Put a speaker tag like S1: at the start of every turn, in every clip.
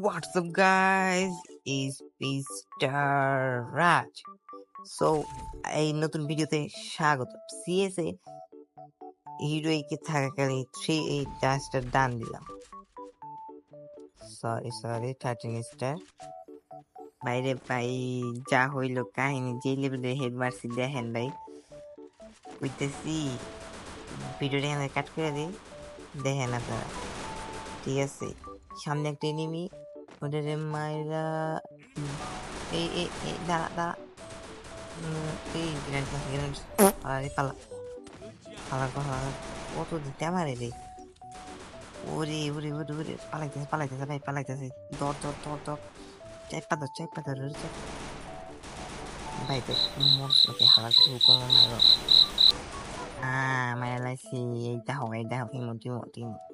S1: What's up, guys? Is Mr. Raj. So, এই নতুন ভিডিওতে স্বাগত। সিএসএ হিরোইকে থাকাকালীন 3 জাস্টার ডান দিলাম। Sorry 13 star. বাইরে ভাই যা হইল কাহিনী যে লেভেলের হেড মারছি দেখেন ভাই। কইতেছি ভিডিওটা এখানে কাট করে দিই, দেখেন আপনারা। ঠিক আছে, সামনে একটা এনিমি, ওদের মাইরা এই দাঁড়া এই গ্র্যান্ড আরে পালার কথা কত দিতে আমারে রে। ওরে পালাইতেছে ভাই, পালাইতেছে। দর চাইপা ধর ভাই তো মরছে হালার হুকুম মারো। মারা লাইছি। এই দেখো টিমো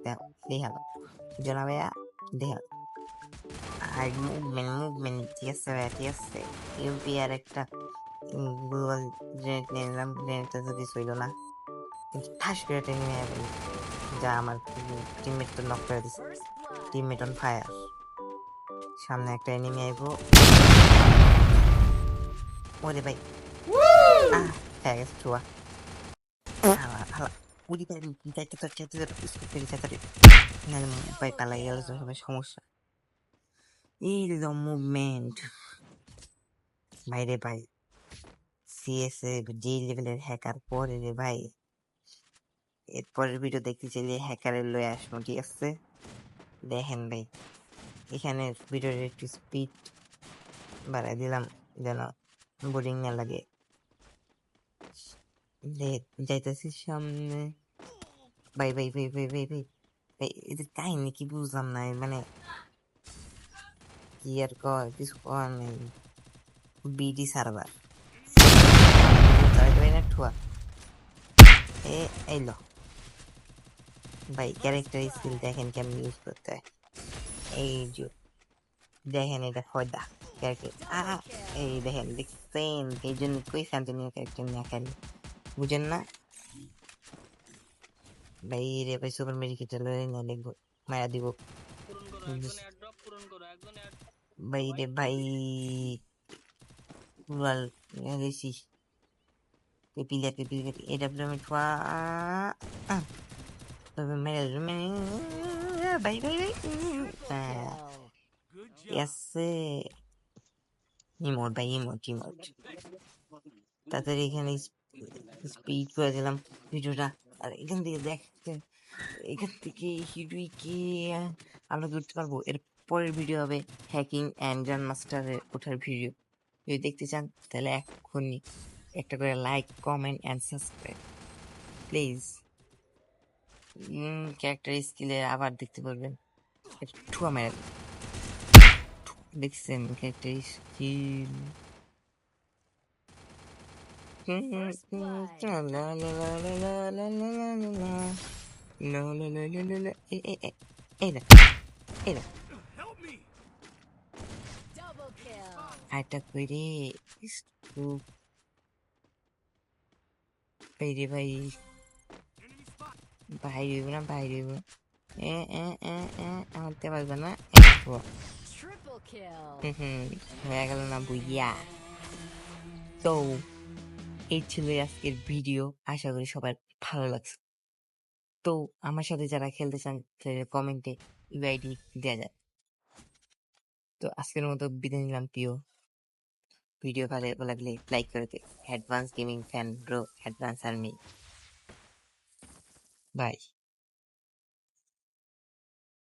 S1: দেখো দেখালো জনা ভাইয়া, দেখা আর মুভমেন্ট ঠিক আছে ভাইয়া, ঠিক আছে। ইউপি আর একটা গ্লোবাল গ্রেনেড নিয়ে নিলাম, গ্রেনেডটা তো কিছু হইল না, কিন্তু ঠাস করে টেনে নিয়ে গেল। যা আমার টিমমেট তো নক করে দিছে। Teammate on fire. সামনে একটা এনিমি আইবো। ওরে ভাই হয়ে গেছে ছোয়া। হালা উড়ি ভাই যাইতে স্কুপ করে যাইতে ভাই পালাই গেলে তো সবাই সমস্যা। এই মুভমেন্ট ভাই রে ভাই, সিএসএ যে লেভেলের হ্যাকার পরে রে ভাই। এরপরের ভিডিও দেখতে চাইলে হ্যাকারের লয়ে আসবো, ঠিক আছে। দেখেন ভাই, এখানে ভিডিওর একটু স্পিড বাড়াই দিলাম যেন বোরিং না লাগে। যাইতেছি সামনে। ভাই এদের কাহিনী কি বুঝলাম না, মানে কি আর কিছু করার নেই। বিডি সার্ভার ঠুয়া এইলো ভাই। ক্যারেক্টার স্কিল দেখেন কেমন ইউজ করতে হয়। এই যে দেখেন, এটা ফয়দা ক্যারেক্টার। এই দেখেন, দেখছেন? এই জন্য কই স্যান্টনিও ক্যারেক্টার না খেলে, বুঝেন না ভাই। রে ভাই সুপার মেডিকেটার লয়ে না দেখবো মায়া দিব ভাই রে ভাই। রুরাল গেছি পিপিলিয়া এটা ঠোয়া ভাই এসে ইমোট ভাই, ইমোট তাড়াতাড়ি এখানে স্পিড করে দিলাম ভিডিওটা। আর এখান থেকে হিরোইকে আমরা ধরতে পারবো। এর পরের ভিডিও হবে হ্যাকিং অ্যান্ড গ্র্যান্ড মাস্টারের ওঠার ভিডিও। যদি দেখতে চান তাহলে এখনই একটা করে like, comment and subscribe please. Character স্কিলে আবার দেখতে পারবেন। ঠুয়া মেরে দেখছেন ক্যারেক্টার স্কিল। আরেকটা করে বাইরে ভাই বাইরে না আমারতে পারবে না। হয়ে গেল না বুইয়া। তো এই ছিল আজকের ভিডিও, আশা করি সবার ভালো লাগছে। তো আমার সাথে যারা খেলতে চান কমেন্টে ইউআইডি দেওয়া যায়। তো আজকের মতো বিদায় নিলাম প্রিয়। ভিডিও ভালো লাগলে লাইক করে দে। Advance gaming fan bro, advance army. By.